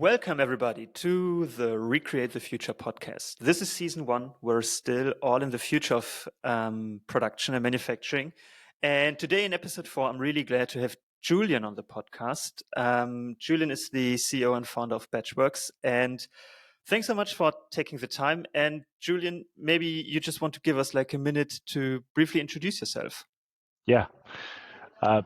Welcome, everybody, to the Recreate the Future podcast. This is season 1. We're still all in the future of production and manufacturing. And today in episode 4, I'm really glad to have Julien on the podcast. Julien is the CEO and founder of Batch.Works. And thanks so much for taking the time. And Julien, maybe you just want to give us like a minute to briefly introduce yourself. Yeah.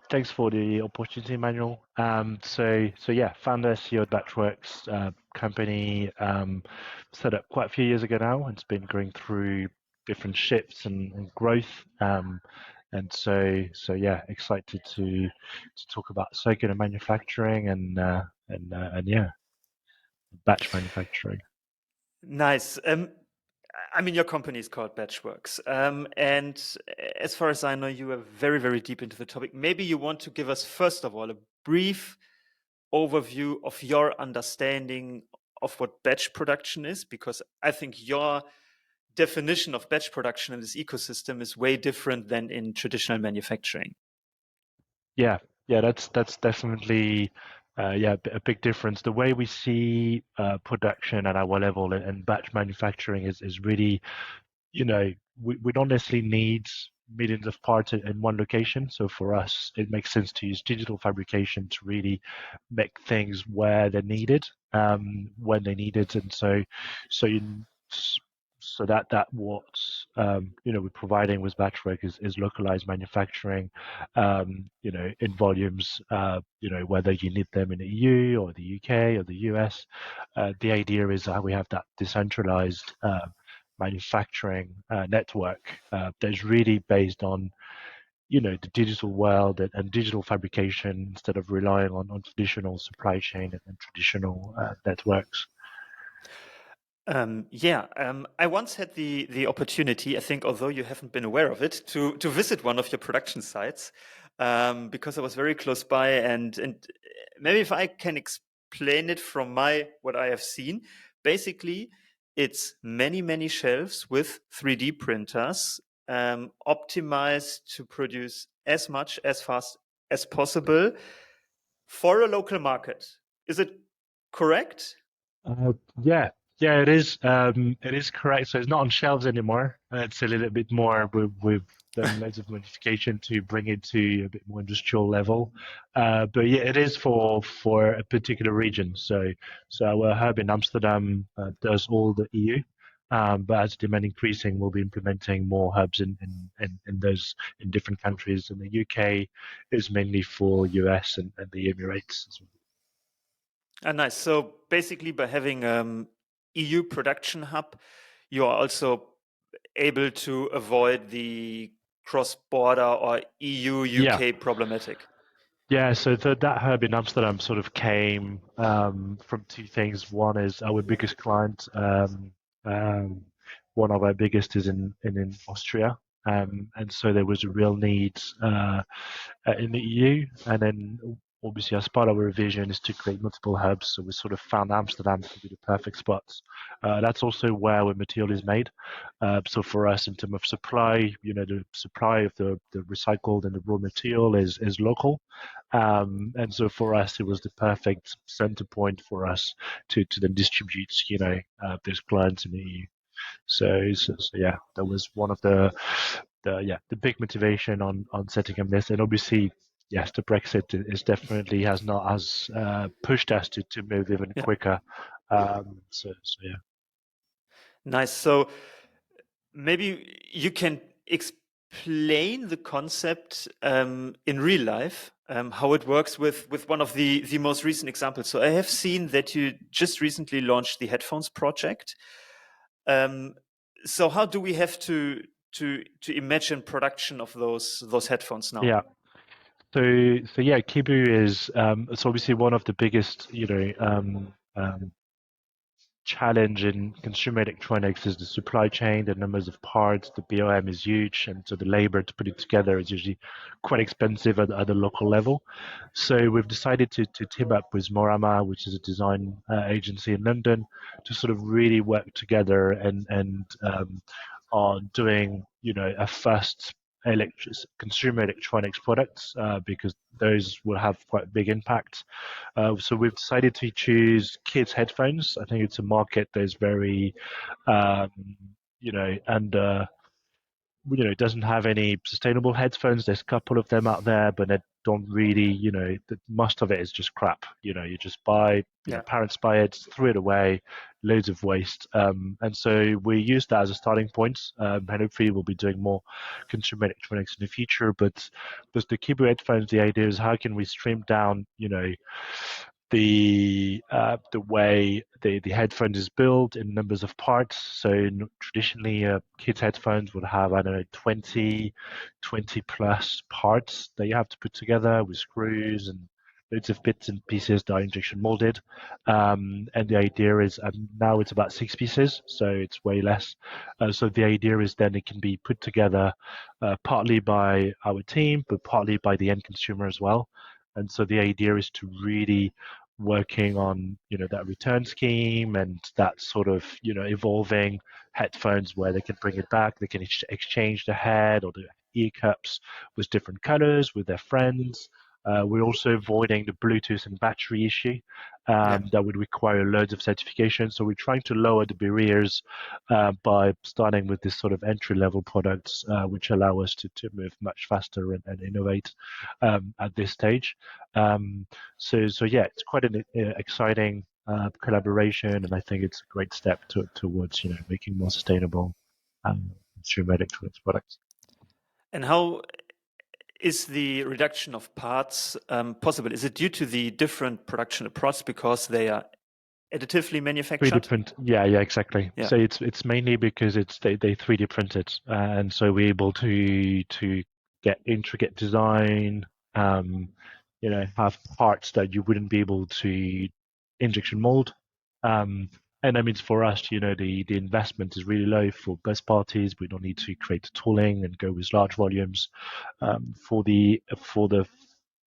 Thanks for the opportunity, Manuel. So yeah, founder, CEO at Batch.Works company, set up quite a few years ago now. It's been going through different shifts and growth. And so yeah, excited to talk about circular manufacturing and yeah, batch manufacturing. Nice. I mean, your company is called Batch.Works. And as far as I know, you are very, very deep into the topic. Maybe you want to give us, first of all, a brief overview of your understanding of what batch production is, because I think your definition of batch production in this ecosystem is way different than in traditional manufacturing. Yeah, that's definitely a big difference. The way we see production at our level and batch manufacturing is really, we don't necessarily need millions of parts in one location. So for us, it makes sense to use digital fabrication to really make things where they're needed, when they need it, and so you so that what we're providing with Batch.Works is localized manufacturing, in volumes, whether you need them in the EU or the UK or the US. The idea is that we have that decentralized manufacturing network that's really based on the digital world and digital fabrication instead of relying on traditional supply chain and traditional networks. I once had the opportunity, I think, although you haven't been aware of it, to visit one of your production sites, because I was very close by, and maybe if I can explain it from what I have seen, basically it's many shelves with 3D printers, optimized to produce as much as fast as possible for a local market. Is it correct? Yeah, it is. It is correct. So it's not on shelves anymore. It's a little bit more. We've done loads of modification to bring it to a bit more industrial level. But yeah, it is for a particular region. So our hub in Amsterdam does all the EU. But as demand increasing, we'll be implementing more hubs in those in different countries. And the UK is mainly for US and the Emirates as well. Nice. So basically, by having EU production hub, you are also able to avoid the cross-border or EU-UK problematic. Yeah, so that hub in Amsterdam sort of came from two things. One is our biggest client. One of our biggest is in Austria, and so there was a real need in the EU. And then obviously, as part of our vision is to create multiple hubs. So we sort of found Amsterdam to be the perfect spot. That's also where our material is made. So for us, in terms of supply, the supply of the recycled and the raw material is local. And so for us, it was the perfect center point for us to then distribute, those clients in the EU. So yeah, that was one of the big motivation on setting up this. And obviously, yes, the Brexit is definitely has pushed us to move even quicker. So yeah. Nice. So maybe you can explain the concept in real life, how it works with one of the most recent examples. So I have seen that you just recently launched the headphones project. So how do we have to imagine production of those headphones now? Yeah. So yeah, Kibu is it's obviously one of the biggest challenge in consumer electronics is the supply chain, the numbers of parts, the BOM is huge, and so the labor to put it together is usually quite expensive at the local level. So we've decided to team up with Morama, which is a design agency in London, to sort of really work together and on doing a first consumer electronics products because those will have quite big impact. So we've decided to choose kids headphones. I think it's a market that's very, um, under it doesn't have any sustainable headphones. There's a couple of them out there, but they don't really, most of it is just crap. You just buy, Yeah. parents buy it, throw it away, loads of waste. And so we use that as a starting point, and hopefully we'll be doing more consumer electronics in the future. But the Kibu headphones, the idea is how can we stream down, the way the headphone is built in numbers of parts. So traditionally, kids' headphones would have, I don't know, 20 plus parts that you have to put together with screws and loads of bits and pieces that are injection molded. And the idea is now it's about 6 pieces, so it's way less. So the idea is then it can be put together partly by our team, but partly by the end consumer as well. And so the idea is to really working on that return scheme and that sort of evolving headphones where they can bring it back, they can exchange the head or the ear cups with different colors with their friends. We're also avoiding the Bluetooth and battery issue Yeah. that would require loads of certification. So we're trying to lower the barriers by starting with this sort of entry-level products, which allow us to move much faster and innovate at this stage. So yeah, it's quite an exciting collaboration, and I think it's a great step towards making more sustainable consumer electronics products. And how is the reduction of parts possible? Is it due to the different production approach because they are additively manufactured? 3D print, yeah, exactly. Yeah. So it's mainly because they 3D print it, and so we're able to get intricate design, have parts that you wouldn't be able to injection mold. And I mean, for us, the investment is really low for best parties. We don't need to create the tooling and go with large volumes. For the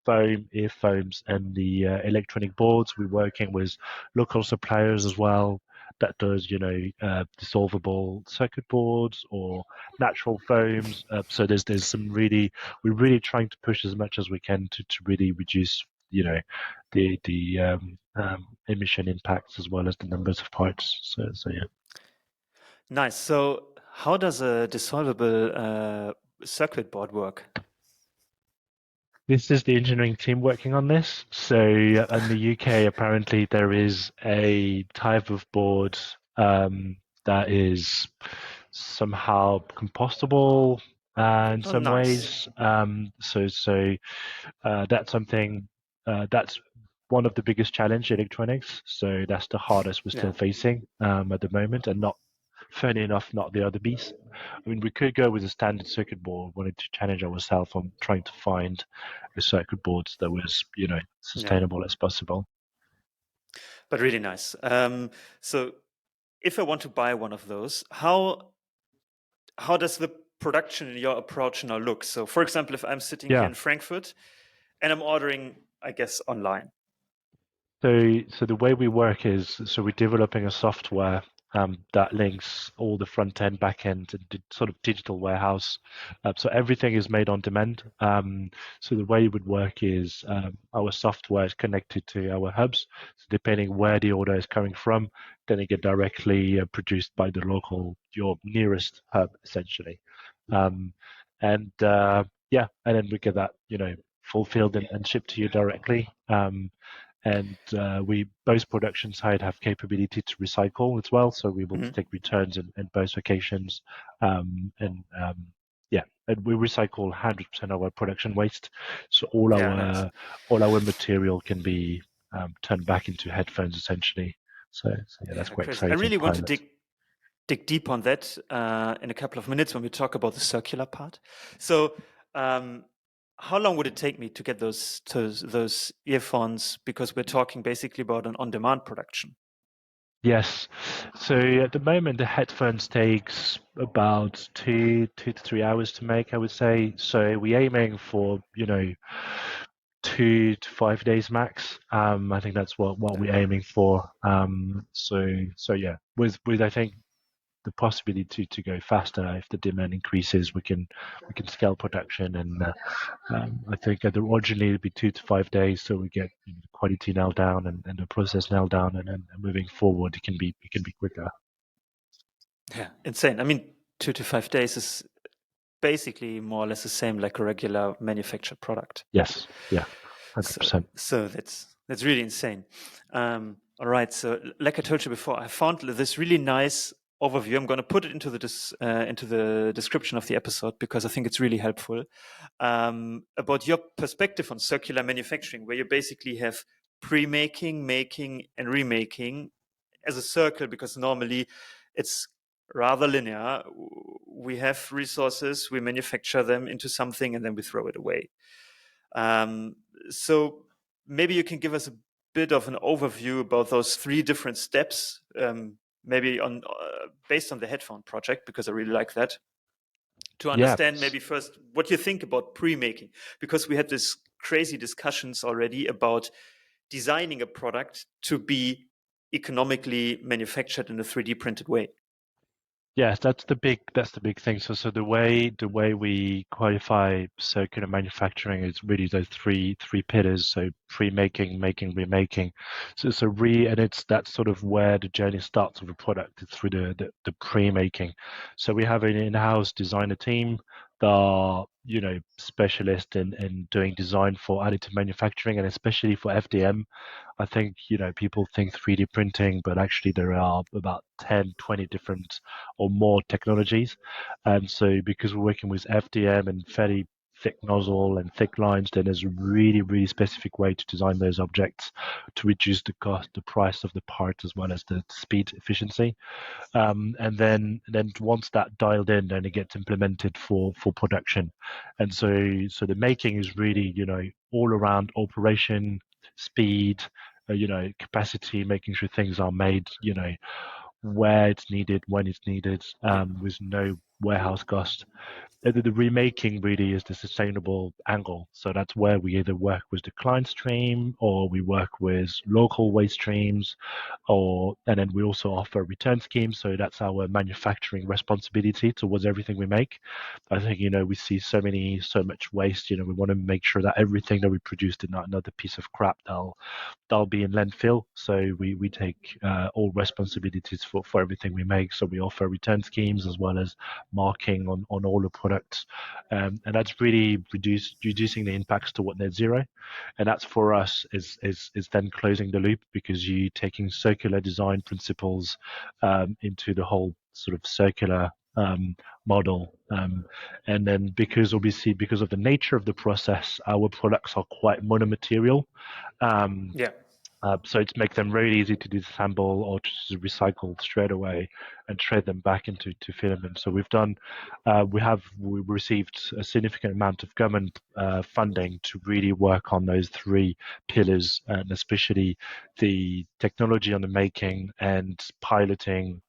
foam, earphones, and the electronic boards, we're working with local suppliers as well that does, dissolvable circuit boards or natural foams. So there's some we're really trying to push as much as we can to really reduce, the emission impacts as well as the numbers of parts. So yeah. Nice. So how does a dissolvable circuit board work? This is the engineering team working on this. So in the UK, apparently there is a type of board that is somehow compostable in Oh, some nice. ways. So that's something that's one of the biggest challenge in electronics. So that's the hardest we're Yeah. still facing at the moment, and not, funny enough, not the other beast. I mean, we could go with a standard circuit board. Wanted to challenge ourselves on trying to find a circuit board that was, Yeah. sustainable as possible. But really nice. So if I want to buy one of those, how does the production in your approach now look? So for example, if I'm sitting here Yeah. in Frankfurt and I'm ordering, I guess, online. So the way we work is, so we're developing a software that links all the front end, back end, and sort of digital warehouse. So everything is made on demand. So the way it would work is our software is connected to our hubs. So depending where the order is coming from, then it get directly produced by your nearest hub, essentially. And yeah, and then we get that, fulfilled and shipped to you directly. And we both production side have capability to recycle as well, so we will take returns in both locations. Yeah, and we recycle 100% of our production waste, so all our material can be turned back into headphones essentially. So yeah, that's quite Crazy. I exciting. really want to dig deep on that in a couple of minutes when we talk about the circular part. So how long would it take me to get those earphones? Because we're talking basically about an on-demand production. Yes. So at the moment, the headphones takes about 2 to 3 hours to make, I would say. So we're aiming for, 2 to 5 days max. I think that's what we're aiming for. So yeah, with I think the possibility to go faster. If the demand increases, we can scale production, and I think originally it'd be 2 to 5 days, so we get the quality nailed down and the process nailed down, and moving forward, it can be quicker. Yeah, insane. I mean, 2 to 5 days is basically more or less the same like a regular manufactured product. Yes, yeah, So, 100%. so that's really insane. All right. So, like I told you before, I found this really nice overview. I'm going to put it into the description of the episode because I think it's really helpful about your perspective on circular manufacturing, where you basically have pre-making, making, and remaking as a circle, because normally it's rather linear. We have resources, we manufacture them into something, and then we throw it away. Um, so maybe you can give us a bit of an overview about those 3 different steps, maybe on based on the headphone project, because I really like that. To Yeah, understand maybe first what you think about pre-making, because we had this crazy discussions already about designing a product to be economically manufactured in a 3D printed way. yes, that's the big thing. So the way we qualify circular manufacturing is really those three pillars. So pre-making, making, remaking. And that's sort of where the journey starts with a product. It's through the pre-making. So we have an in-house designer team that are specialist in doing design for additive manufacturing, and especially for FDM. I think people think 3D printing, but actually there are about 10, 20 different or more technologies. And so because we're working with FDM and fairly thick nozzle and thick lines, then there's a really, really specific way to design those objects to reduce the cost, the price of the part, as well as the speed efficiency. And then once that dialed in, then it gets implemented for production. And so the making is really all around operation, speed, capacity, making sure things are made where it's needed, when it's needed, Yeah. with no warehouse cost. The remaking really is the sustainable angle. So that's where we either work with the client stream, or we work with local waste streams, and then we also offer return schemes. So that's our manufacturing responsibility towards everything we make. I think we see so much waste. We want to make sure that everything that we produce is not another piece of crap that'll be in landfill. So we take all responsibilities for everything we make. So we offer return schemes as well as marking on all the products, and that's really reducing the impacts to what net zero. And that's for us is then closing the loop, because you taking circular design principles into the whole sort of circular model. And then because obviously because of the nature of the process, our products are quite monomaterial. Yeah. So it makes them really easy to disassemble or to recycle straight away and trade them back into filament. So we received a significant amount of government funding to really work on those 3 pillars, and especially the technology on the making and piloting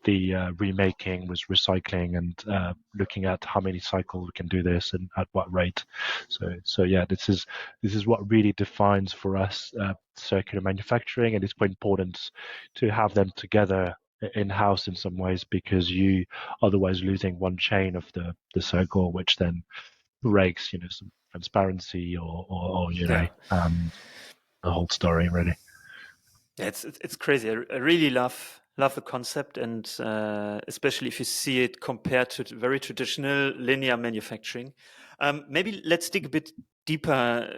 the remaking was recycling, and looking at how many cycles we can do this and at what rate. So yeah, this is what really defines for us circular manufacturing, and it's quite important to have them together in-house in some ways, because you otherwise losing one chain of the circle, which then breaks some transparency or Yeah. the whole story really. Yeah, it's crazy. I really love the concept, and especially if you see it compared to very traditional linear manufacturing. Maybe let's dig a bit deeper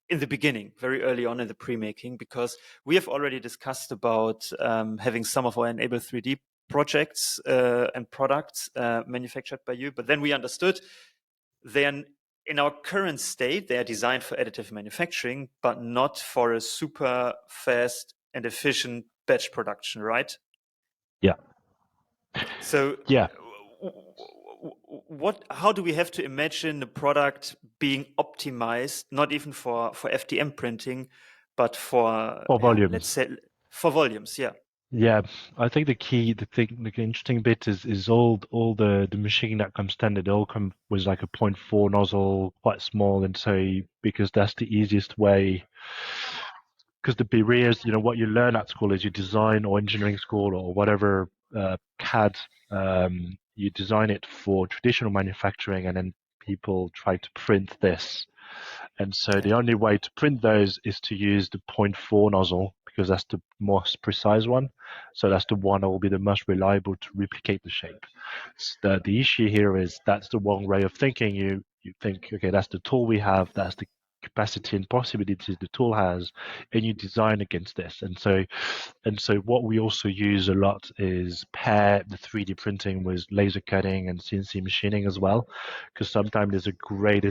in the beginning, very early on in the pre-making, because we have already discussed about having some of our Enable 3D projects and products manufactured by you, but then we understood they are in our current state, they are designed for additive manufacturing, but not for a super fast and efficient batch production, right? Yeah. So, Yeah. how do we have to imagine the product being optimized, not even for FDM printing, but for, Or yeah, let's volumes. say for volumes? Yeah. Yeah, I think the interesting bit is all the machine that comes standard. They all come with like a point 0.4 nozzle, quite small, and so because that's the easiest way. Because the barriers, what you learn at school is you design or engineering school or whatever CAD, you design it for traditional manufacturing, and then people try to print this. And so Yeah. the only way to print those is to use the point 0.4 nozzle, because that's the most precise one. So that's the one that will be the most reliable to replicate the shape. So the issue here is that's the wrong way of thinking. You think, okay, that's the tool we have, that's the capacity and possibilities the tool has, and you design against this. And so what we also use a lot is pair the 3D printing with laser cutting and CNC machining as well, because sometimes there's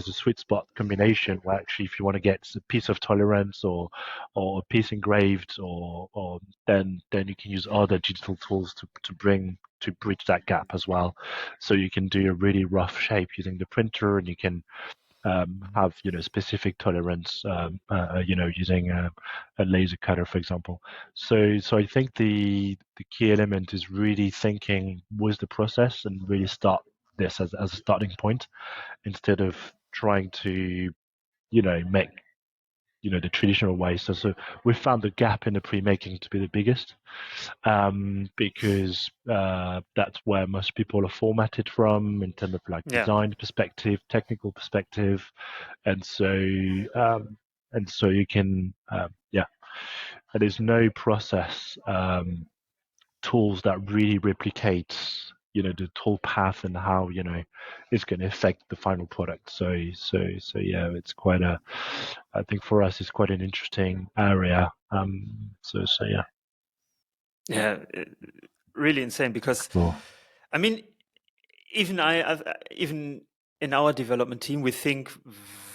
a sweet spot combination where actually if you want to get a piece of tolerance or a piece engraved or then you can use other digital tools to bridge that gap as well. So you can do a really rough shape using the printer, and you can have specific tolerance, using a laser cutter, for example. So I think the key element is really thinking with the process and really start this as a starting point, instead of trying to make the traditional way. So we found the gap in the pre-making to be the biggest, because that's where most people are formatted from in terms of like Yeah. design perspective, technical perspective, and so you can and there's no process tools that really replicates the tool path and how it's going to affect the final product. So yeah, it's quite a I think for us it's quite an interesting area. So yeah. Yeah. Really insane because, Cool. I mean, even in our development team, we think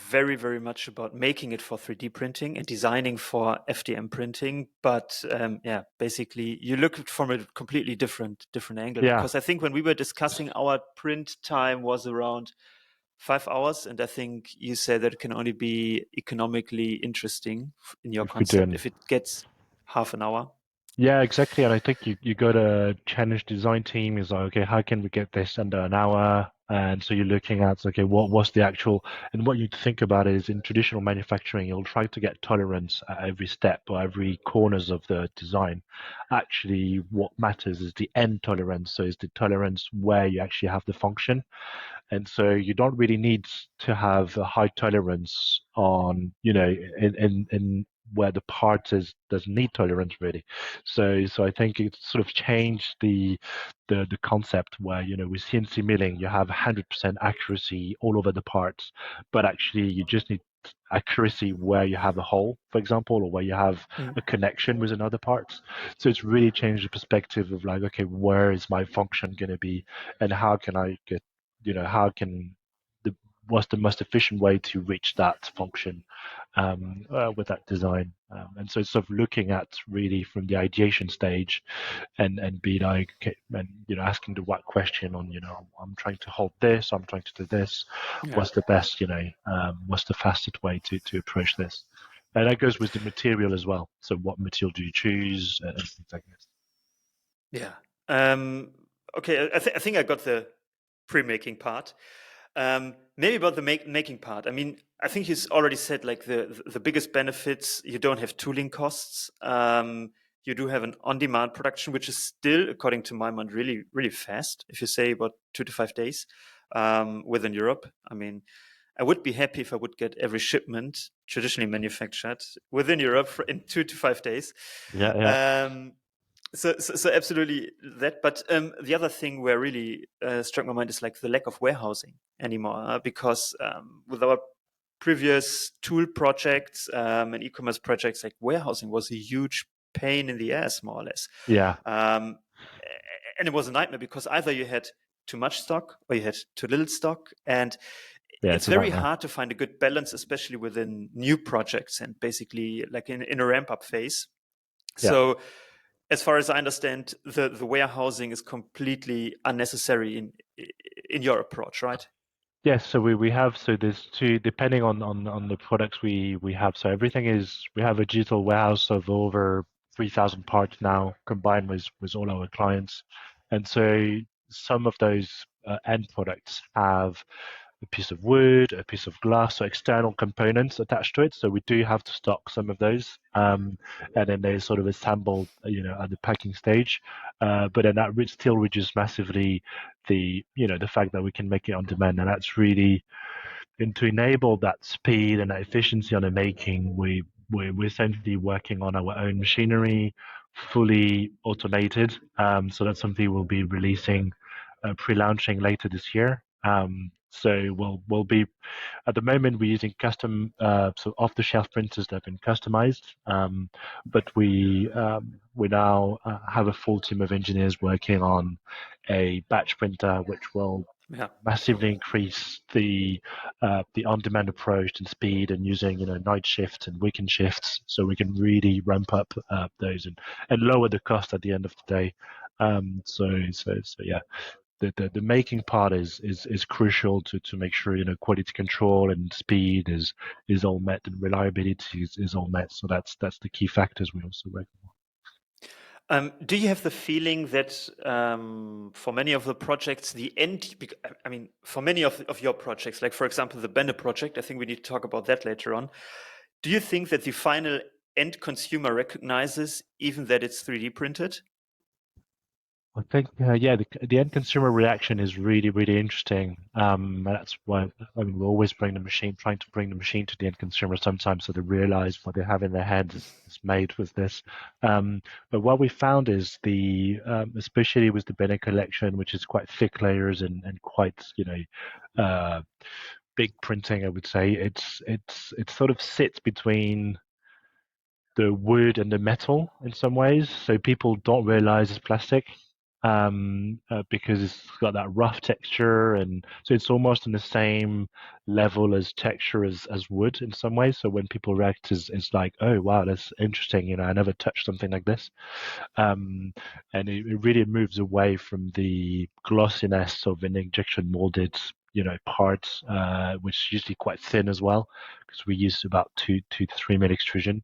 very, very much about making it for 3D printing and designing for FDM printing. But yeah, basically, you look at it from a completely different angle. Yeah, Because I think when we were discussing, our print time was around 5 hours, and I think you said that it can only be economically interesting in your if we're concept doing if it gets half an hour. Yeah, exactly. And I think you got to challenge design team is like, okay, how can we get this under an hour? And so you're looking at, okay, what's the actual, and what you think about is in traditional manufacturing, you'll try to get tolerance at every step or every corners of the design. Actually, what matters is the end tolerance. So it's the tolerance where you actually have the function. And so you don't really need to have a high tolerance on, in where the part doesn't need tolerance really. So I think it's sort of changed the concept where, with CNC milling, you have 100% accuracy all over the parts, but actually you just need accuracy where you have a hole, for example, or where you have Mm. a connection with another part. So it's really changed the perspective of like, okay, where is my function going to be, and how can I get how can the what's the most efficient way to reach that function with that design. And so it's sort of looking at really from the ideation stage and be like, okay, and asking the right question on, I'm trying to hold this, I'm trying to do this. Yeah. What's the best, what's the fastest way to approach this? And that goes with the material as well. So what material do you choose and things like this. Yeah. Um, okay. I think I got the pre-making part. Maybe about the making part. I mean, I think he's already said like the biggest benefits. You don't have tooling costs. You do have an on-demand production, which is still, according to my mind, really really fast. If you say about 2 to 5 days within Europe, I mean, I would be happy if I would get every shipment traditionally manufactured within Europe in 2 to 5 days. Yeah, yeah, Um, so absolutely that. But the other thing where really struck my mind is like the lack of warehousing anymore, because with our previous tool projects and e-commerce projects, like warehousing was a huge pain in the ass, more or less. yeah, Um, and it was a nightmare because either you had too much stock or you had too little stock, and yeah. it's It's a very nightmare. hard to find a good balance, especially within new projects and basically like in a ramp up phase. Yeah. So as far as I understand, the warehousing is completely unnecessary in your approach, right? Yes, so we have so there's two depending on the products we have. So everything is we have a digital warehouse of over 3,000 parts now combined with all our clients, and so some of those end products have piece of wood, a piece of glass, so external components attached to it. So we do have to stock some of those, and then they're sort of assembled, at the packing stage. But then that still reduces massively the fact that we can make it on demand, and that's really, and to enable that speed and that efficiency on the making, we're essentially working on our own machinery, fully automated. So that's something we'll be releasing, pre-launching later this year. So we'll be, at the moment we're using custom, so off-the-shelf printers that have been customized, but we now have a full team of engineers working on a batch printer, which will Yeah. massively increase the on-demand approach and speed, and using night shifts and weekend shifts, so we can really ramp up those, and lower the cost at the end of the day. So yeah, the making part is crucial to make sure quality control and speed is all met, and reliability is all met. So that's the key factors we also work on. Do you have the feeling that for many of the projects, for many of your projects, like for example, the Benne project, I think we need to talk about that later on. Do you think that the final end consumer recognizes even that it's 3D printed? I think, the end consumer reaction is really, really interesting. That's why, we always trying to bring the machine to the end consumer sometimes, so they realize what they have in their heads is made with this. But what we found is especially with the Bene collection, which is quite thick layers and quite, big printing, I would say, it sort of sits between the wood and the metal in some ways. So people don't realize it's plastic, because it's got that rough texture, and so it's almost on the same level as texture as wood in some ways. So when people react, it's like, oh wow, that's interesting. I never touched something like this, and it really moves away from the glossiness of an injection molded parts, which is usually quite thin as well, because we use about 2 to 3 mil extrusion.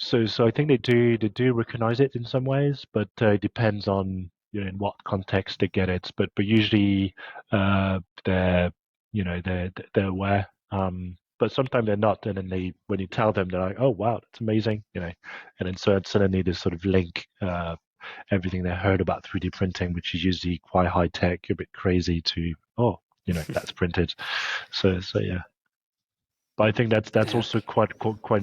So I think they do recognize it in some ways, but it depends on in what context they get it. But usually they're they're aware. But sometimes they're not, and then when you tell them, they're like, "Oh wow, that's amazing," and then so suddenly they sort of link everything they heard about 3D printing, which is usually quite high tech, a bit crazy, to that's printed. So yeah. But I think that's Yeah. also quite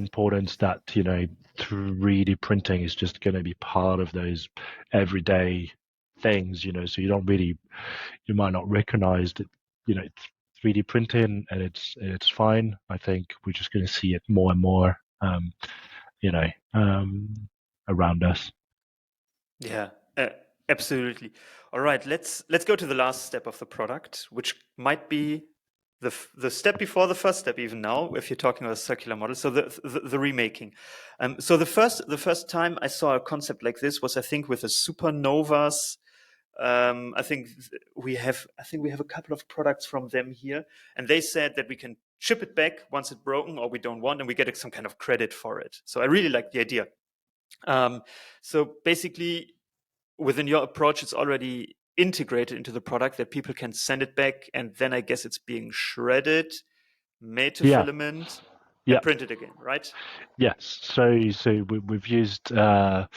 important, that 3D printing is just going to be part of those everyday things. So you might not recognize that it's 3D printing, and it's fine. I think we're just going to see it more and more, you know, um, around us. Yeah, absolutely. All right, let's go to the last step of the product, which might be the step before the first step, even now, if you're talking about a circular model. So the remaking. So the first time I saw a concept like this was, I think, with the supernovas. I think we have a couple of products from them here, and they said that we can ship it back once it's broken, or we don't want, and we get some kind of credit for it. So I really like the idea. So basically, within your approach, it's already integrated into the product that people can send it back, and then I guess it's being shredded, made to Yeah, filament, yeah, and printed again, right? yes. So we've used our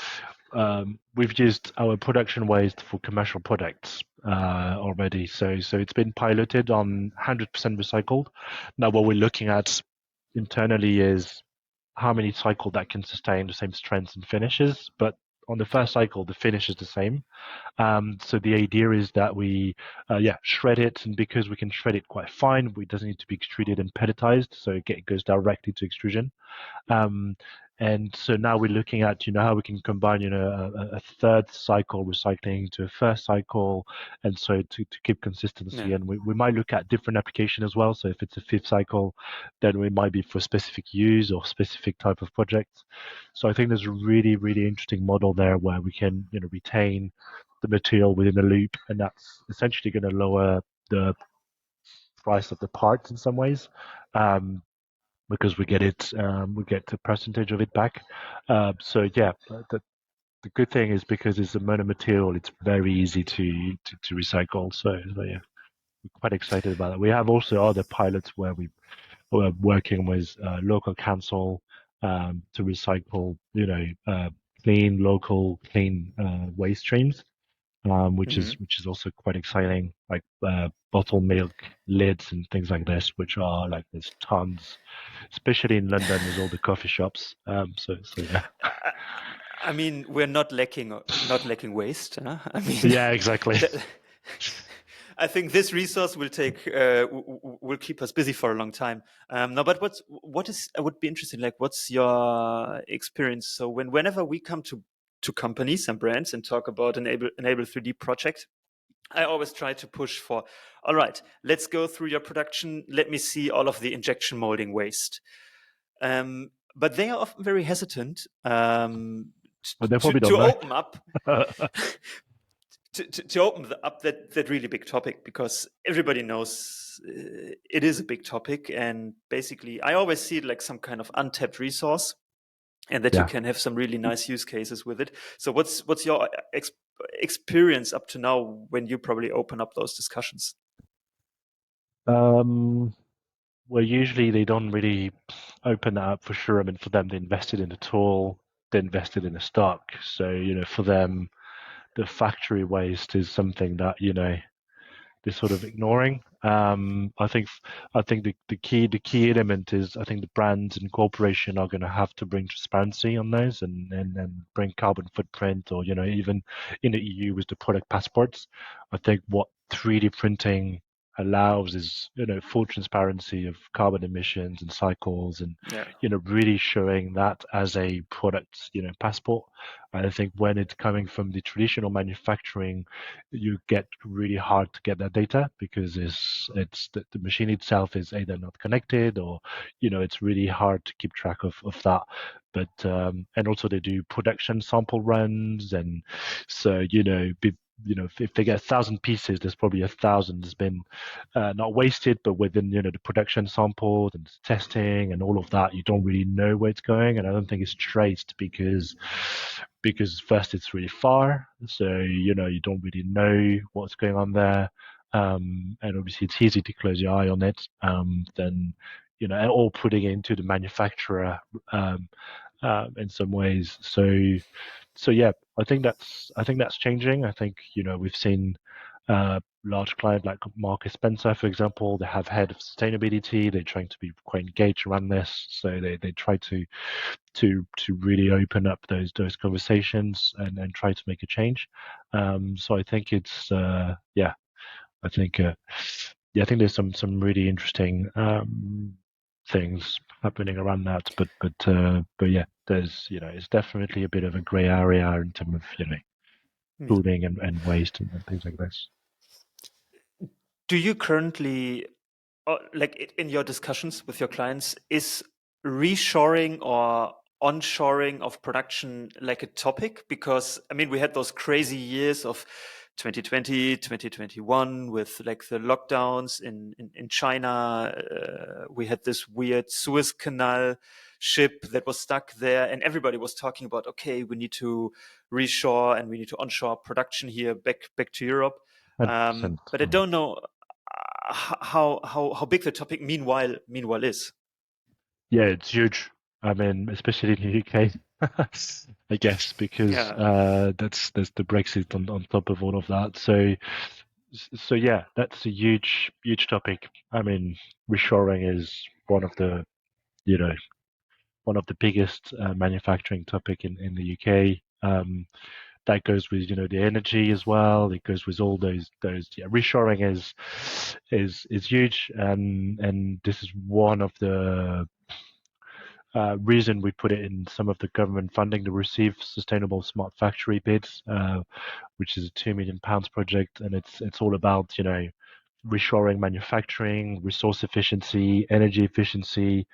production waste for commercial products already. So it's been piloted on 100% recycled. Now what we're looking at internally is how many cycle that can sustain the same strengths and finishes. But on the Yeah. first cycle, the finish is the same. So the idea is that we, shred it, and because we can shred it quite fine, it doesn't need to be extruded and pelletized, so it goes directly to extrusion. Um, and so now we're looking at, how we can combine, a third cycle recycling to a first cycle, and so to keep Yeah. consistency. And we might look at different application as well. So if it's a fifth cycle, then we might be for specific use or specific type of projects. So I think there's a really, really interesting model there where we can, retain the material within the loop, and that's essentially going to lower the price of the parts in some ways. Because we get a percentage of it back. So yeah, the good thing is, because it's a monomaterial, it's very easy to recycle. So yeah. we're quite excited about that. We have also other pilots where we're working with local council to recycle, clean local clean waste streams, Hmm. which is also quite exciting, like bottle milk lids and things like this, which are like there's tons, especially in London with all the coffee shops. So yeah, I, I mean, we're not lacking waste. Huh? I mean, yeah, exactly. that, I think this resource will keep us busy for a long time. No, but what is I would be interested. Like, what's your experience? So whenever we come to companies and brands and talk about enable 3D project, I always try to push for, all right, let's go through your production. Let me see all of the injection molding waste. But they are often very hesitant But they to, probably to don't know. open up to open up that really big topic, because everybody knows it is a big topic, and basically I always see it like some kind of untapped resource, and that you Yeah. can have some really nice use cases with it. So what's your experience up to now when you probably open up those discussions? Um, well, usually they don't really open that up for sure. I mean, for them, they invested in the tool, they invested in the stock. So, for them, the factory waste is something that, they're sort of ignoring. I think the key element is I think the brands and corporation are going to have to bring transparency on those and bring carbon footprint, or even in the EU with the product passports. I think what 3D printing allows is full transparency of carbon emissions and cycles, and Yeah. really showing that as a product passport. And I think when it's coming from the traditional manufacturing, you get really hard to get that data because it's the machine itself is either not connected, or it's really hard to keep track of that. But and also they do production sample runs, and so if they get 1,000 pieces, there's probably 1,000 that's been not wasted, but within the production samples and testing and all of that, you don't really know where it's going, and I don't think it's traced because first it's really far, so you don't really know what's going on there, and obviously it's easy to close your eye on it, then or putting it into the manufacturer um, in some ways. So yeah, I think that's changing. I think we've seen large client like Marcus Spencer, for example. They have head of sustainability. They're trying to be quite engaged around this, so they try to really open up those conversations and try to make a change. So I think it's yeah, I think yeah, I think there's some really interesting things happening around that, but yeah, there's it's definitely a bit of a grey area in terms of Yeah. pooling and waste and things like this. Do you currently, like in your discussions with your clients, is reshoring or onshoring of production like a topic? Because I mean, we had those crazy years of 2020, 2021 with like the lockdowns in China. We had this weird Suez Canal ship that was stuck there, and everybody was talking about, okay, we need to reshore and we need to onshore production here back to Europe. 100%. But I don't know how big the topic meanwhile is. Yeah, it's huge. I mean, especially in the UK, I guess, because Yeah. there's the Brexit on top of all of that. So yeah, that's a huge topic. I mean, reshoring is one of the you know one of the biggest manufacturing topic in the UK. That goes with the energy as well. It goes with all those. Yeah, reshoring is huge, and this is one of the reason we put it in some of the government funding to receive sustainable smart factory bids, which is a £2 million project, and it's all about reshoring manufacturing, resource efficiency, energy efficiency,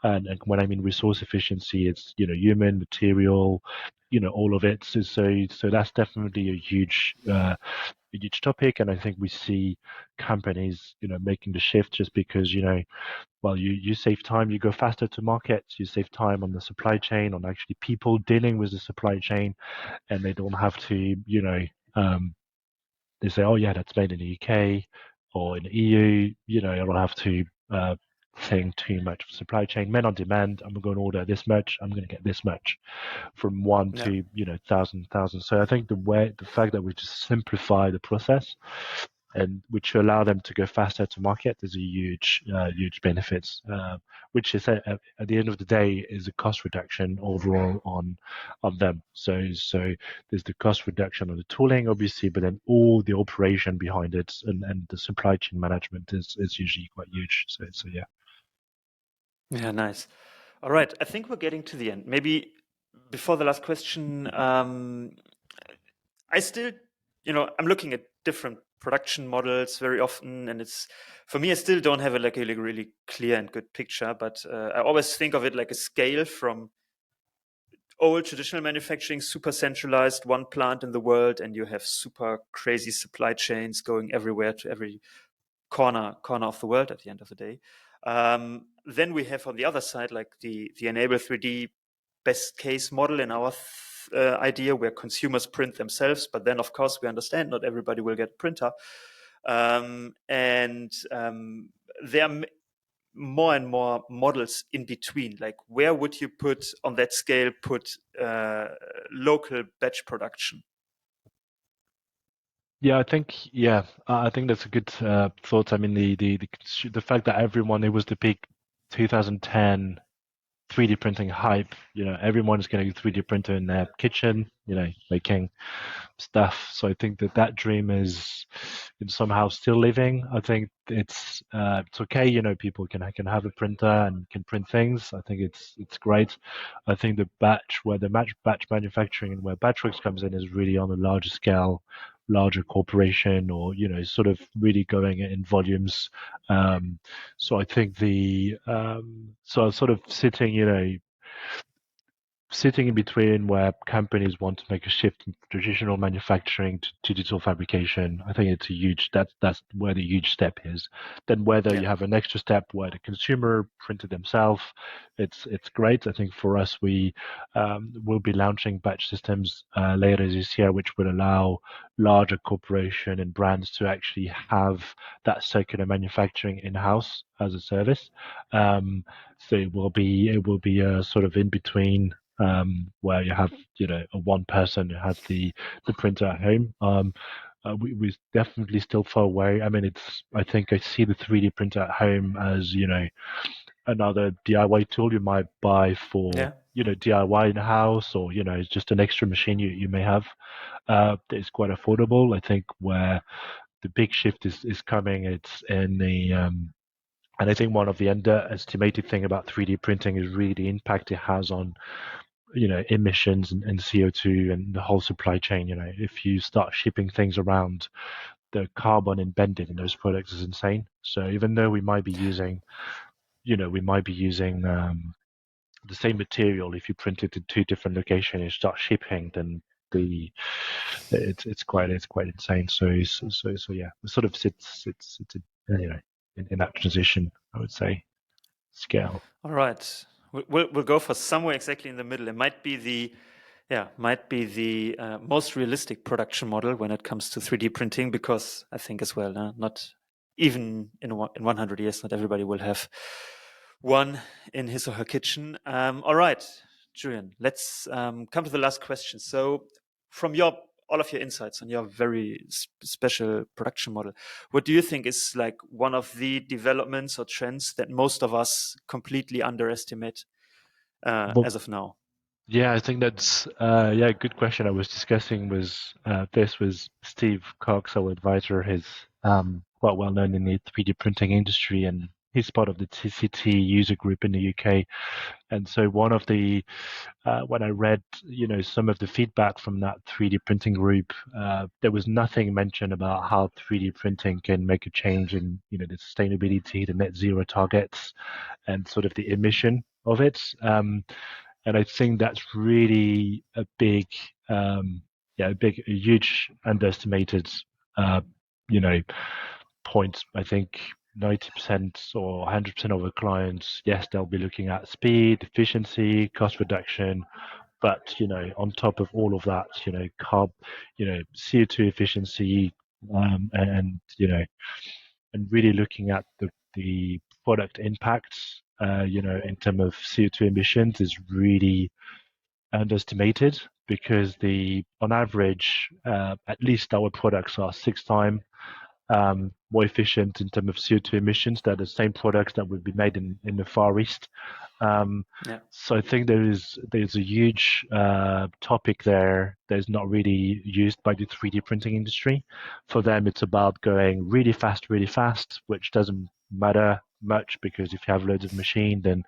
and when I mean resource efficiency, it's human material, all of it. So that's definitely a huge topic, and I think we see companies making the shift just because well, you save time, you go faster to market, you save time on the supply chain, on actually people dealing with the supply chain, and they don't have to, um, they say, oh yeah, that's made in the UK, or in the EU, I don't have to think too much of supply chain. Men on demand, I'm going to order this much, I'm going to get this much, from one Yeah. to thousand. So I think the fact that we just simplify the process and which allow them to go faster to market is a huge benefit, which is at the end of the day is a cost reduction overall on them. So there's the cost reduction of the tooling, obviously, but then all the operation behind it and the supply chain management is usually quite huge. So yeah. Yeah, nice. All right, I think we're getting to the end. Maybe before the last question, I still, I'm looking at different production models very often, and it's for me, I still don't have a really clear and good picture. But I always think of it like a scale from old traditional manufacturing, super centralized, one plant in the world, and you have super crazy supply chains going everywhere to every corner of the world at the end of the day. Then we have on the other side like the enable 3D best case model in our idea, where consumers print themselves, but then of course we understand not everybody will get a printer, and there are more and more models in between. Like, where would you put on that scale local batch production? Yeah, I think that's a good thought. I mean, the fact that it was the big 2010 3D printing hype. Everyone's getting a 3D printer in their kitchen, making stuff. So I think that dream is somehow still living. I think it's okay. People can have a printer and can print things. I think it's great. I think batch manufacturing and where Batch.Works comes in is really on a larger scale, larger corporation, or sort of really going in volumes. So I think so sort of sitting in between where companies want to make a shift from traditional manufacturing to digital fabrication. I think it's that's where the huge step is. Then whether Yeah. you have an extra step where the consumer printed themselves, it's great. I think for us, we will be launching batch systems later this year, which will allow larger corporation and brands to actually have that circular manufacturing in-house as a service. So it will be a sort of in between, where you have a one person who has the printer at home. We definitely still far away. I mean, I think I see the 3D printer at home as another DIY tool you might buy for Yeah. DIY in the house, or it's just an extra machine you may have. It's quite affordable. I think where the big shift is coming, it's in the and I think one of the underestimated thing about 3D printing is really the impact it has on emissions and CO2 and the whole supply chain. If you start shipping things around, the carbon embedded in those products is insane. So even though we might be using the same material, if you print it in two different locations and start shipping, then it's quite insane. So yeah, it sort of sits in that transition, I would say, scale. All right. We'll go for somewhere exactly in the middle. It might be the most realistic production model when it comes to 3D printing, because I think as well, not even in 100 years, not everybody will have one in his or her kitchen. All right, Julien, let's come to the last question. So, from all of your insights on your very special production model, what do you think is like one of the developments or trends that most of us completely underestimate Well, as of now? yeah, I think that's good question. I was discussing this with Steve Cox, our advisor. He's quite well known in the 3D printing industry, and he's part of the TCT user group in the UK. And so one of the when I read some of the feedback from that 3D printing group, there was nothing mentioned about how 3D printing can make a change in the sustainability, the net zero targets, and sort of the emission of it. And I think that's really a huge underestimated, uh, you know, point. I think 90% or 100% of the clients, yes, they'll be looking at speed, efficiency, cost reduction, but on top of all of that, CO2 efficiency, and and really looking at the product impacts, in terms of CO2 emissions is really underestimated because on average, at least our products are 6 times more efficient in terms of CO2 emissions than the same products that would be made in the Far East. Yeah. So I think there's a huge topic there that's not really used by the 3D printing industry. For them, it's about going really fast, which doesn't matter much because if you have loads of machine, then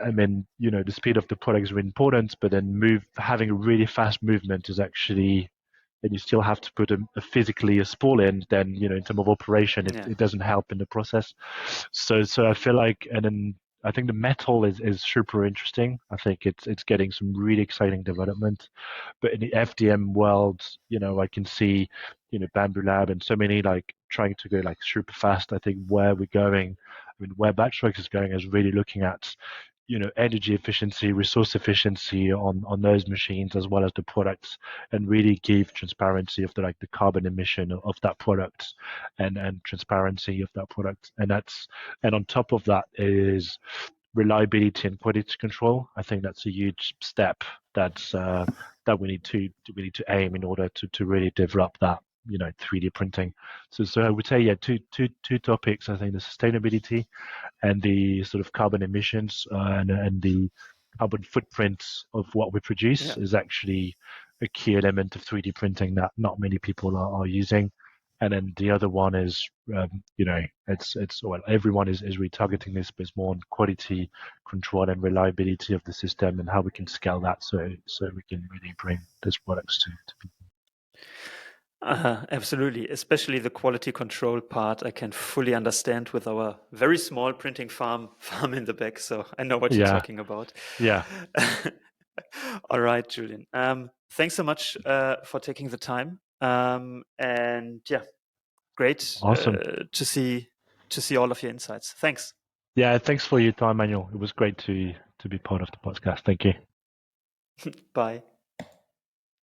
I mean, the speed of the product is really important, but then having a really fast movement is actually, and you still have to put physically a spool in, then, in terms of operation, it doesn't help in the process. So I feel like, and then I think the metal is super interesting. I think it's getting some really exciting development. But in the FDM world, I can see, Bamboo Lab and so many like trying to go like super fast. I think where we're going, I mean, where Batch.Works is going is really looking at, energy efficiency, resource efficiency on those machines as well as the products, and really give transparency of the carbon emission of that product and transparency of that product. And on top of that is reliability and quality control. I think that's a huge step that we need to aim in order to really develop that 3D printing. So I would say two topics. I think the sustainability and the sort of carbon emissions and the carbon footprint of what we produce is actually a key element of 3D printing that not many people are using. And then the other one is, well, everyone is retargeting this, but it's more on quality control and reliability of the system and how we can scale that so we can really bring those products to people. Absolutely, especially the quality control part. I can fully understand with our very small printing farm in the back. So I know what you're talking about. Yeah. All right, Julien. Thanks so much for taking the time. And yeah, great Awesome. to see all of your insights. Thanks. Yeah, thanks for your time, Manuel. It was great to be part of the podcast. Thank you. Bye.